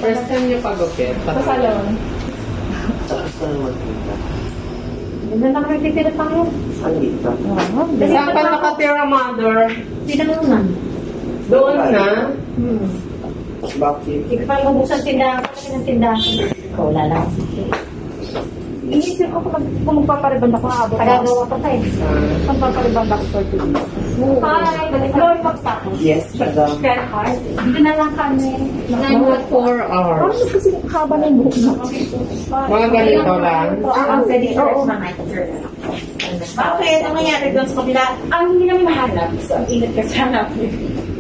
First time niyo pagupit. Sa salon. Tapos ka na magpunta. Hindi na nakakitira pa ngayon. Saan dito? Saan ka nakatira, mother? Sinamunan. Doon na? Bakit? Hindi pa lang bubuksan tindahan. Kasi ng tindahan. Wala lang. Inisip ko kung magpapariband ako, abot. Pagagawa ko tayo. Kung magpapariband ako for 2 days. Hi! Lord, magtapos. Yes, madam. Fair heart. Hindi na lang kami. 4 hours. Ano kasi haba na yung buhok na? Mga ganito lang? Ang pwede oo. Bakit? Ang nangyari doon sa kabila? Ang hindi namin nahanap. So, ang ingat ka sa hanap.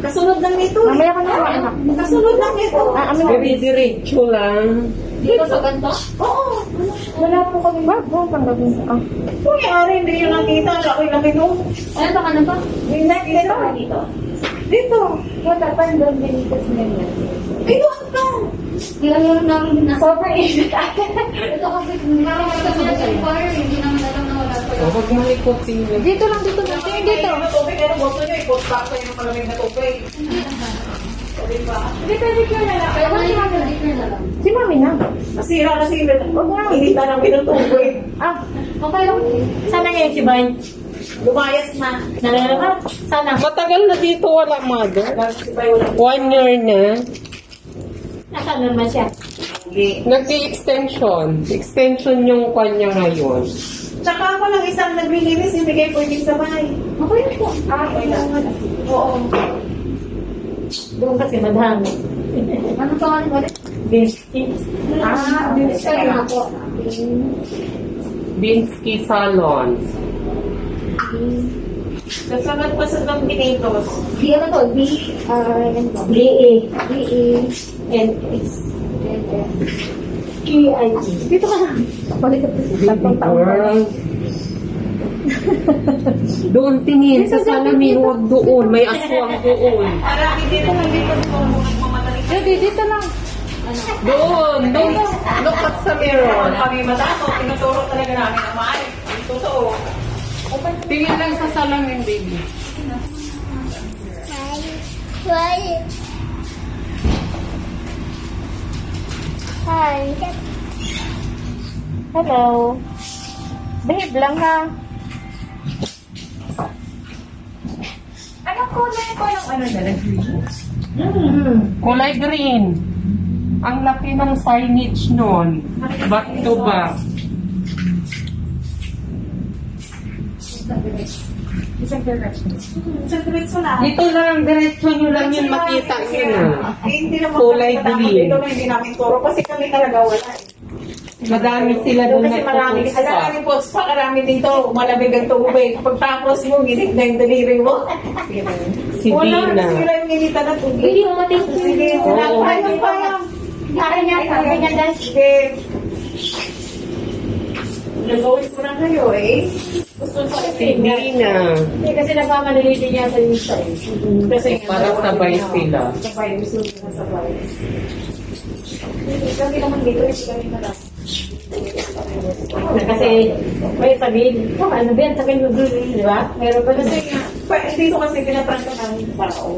Kasunod lang nito. Mamaya ka na anak. Kasunod lang nito. Diretso lang. Dito sa ganito? Oo. Wala po kami bago. Tanggapin ko. Kung nangyari, hindi nyo nakita. Ako'y laki doon. Ano ba ka na ba? Dito ka dito. Dito. Wala pa yung doon dito sa ganyan. Ay, doon ka. Yung namin na sobrang ingat. Ito kasi nakakita ko na sa fire. Hindi naman alam na wala pa Huwag mo ikutin lang. Dito lang, dito lang. Tingin dito. Ay, yung tubig, ano gusto nyo? I-post back kayo ng malamig na tubig. Diba? Dito, dito na lang. Pero si mami na. Si mami na. Nasira na sila. Huwag mo nang inita namin ng tubig. Ah, okay lang. Sana ngayon si Bay? Lumayas na. Nalalaman? Sana. Matagal na dito wala, mother. Si Bay, wala. 1 year na. Nasaan naman siya? Hindi. Nag-extension. Extension yung kanya ngayon. Tsaka ako lang isang naglilinis, hindi kayo pwedeng sabay. Okay na po. Okay lang. Oo. Doon kasi madami. Ano pa nga ulit? Binsky. Binsky na po. Binsky Salons. Kasunod pa sa Dominatos. B ano to? B-A. B-A-N-S. K-I-E. Dito ka na. Balik ka po. Girl. Doon tingin sa salamin, huwag doon. May aswang doon. Marami din naman dito sa mga nagmamadali. Dito lang. Doon. Look at sa mirror. Kami matako, tinuturo talaga namin na maayos. Totoo. Tingin lang sa salamin, baby. Hi. Hello. Behave lang ha. Anong kulay ko ng ano na Kulay green. Ang laki ng signage nun. Back to back. Isang direction. Sa diretso na. Dito lang, diretso nyo lang yung makita nyo. Hindi naman Kulay kami matapos green. dito na hindi namin turo kasi kami talaga wala. Madami sila doon Kasi marami, nagpupunta. marami po, karami dito, malamig ang tubig. Pagtapos mo, ginit na yung daliri mo. Si Wala, Dina. sila yung ginita na tubig. Hindi mo mating. Sige, sila. Oo. Ayun pa yan. Kaya niya, kaya niya guys. Sige. Nagawin ko na kayo eh. Gusto ko Si Dina. Hindi kasi nagmamadali din niya sa inside. Kasi Para sabay sila. Sabay, gusto ko na sabay. Kami naman dito, hindi kami na lang. Kasi may sabihin, oh, ano ba yan? Sabihin mo doon, di ba? Meron pa Kasi kasi nga, dito kasi pinaprangka namin yung tao.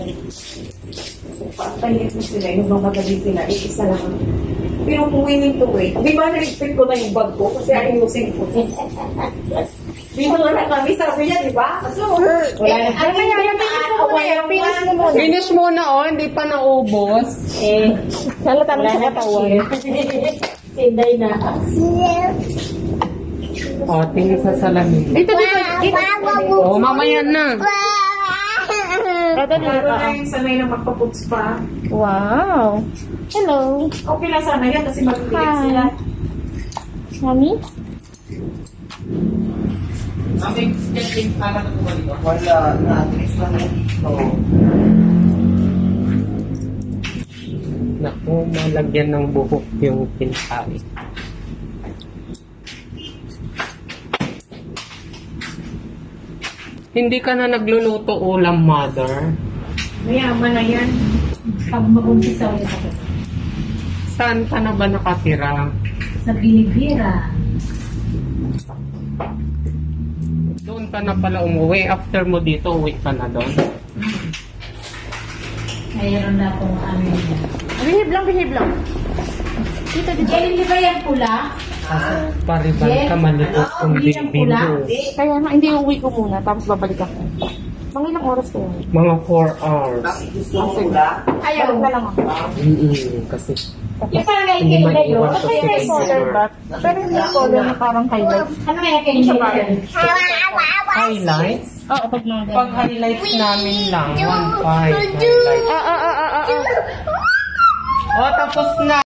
Paantayit mo sila, yung mamadali sila, isa lang. Pinupuwi nito eh. Di ba na-expect ko na yung bag ko kasi ayusin ko. Dito na kami, sabi niya, di ba? So, wala na. ano kaya Finish mo muna. Finish muna, oh. Hindi pa naubos. Salata mo sa katawan. Tinday na. Oh, tingin sa salamin. Dito, dito. Oh, mamaya na. Ito Pero na yung sanay na magpaputs pa. Wow. Hello. Okay lang sana yan kasi magpilit Hi. sila. Mami? Wala, na-address lang dito. Naku, malagyan ng buhok yung pintay. Hindi ka na nagluluto ulam, mother. Mayaman na yan. Pag mag-umpisa ulit ako. Saan ka na ba nakatira? Sa Bilibira. Doon ka na pala umuwi. After mo dito, uwi ka na doon. Mayroon na akong ano yun. Behave lang, behave lang. Dito, dito. Hindi ba yan pula? Pariban ka malikot kung Hindi yan pula. bibindo. Kaya nga, hindi uwi ko muna, tapos babalik ako. Mga ilang oras ko yun? Mga 4 hours. Bakit gusto mo pula? Ayaw na lang ako. Kasi Yung parang Hindi naikin man na yun. iwan Kasi to may sa color picture. back. Pero hindi color na parang highlight. Ano kaya kayo siya ba? highlights. Oo, pag mga Pag highlights namin lang, 1.5 highlights. Ah. Oh, tapos na.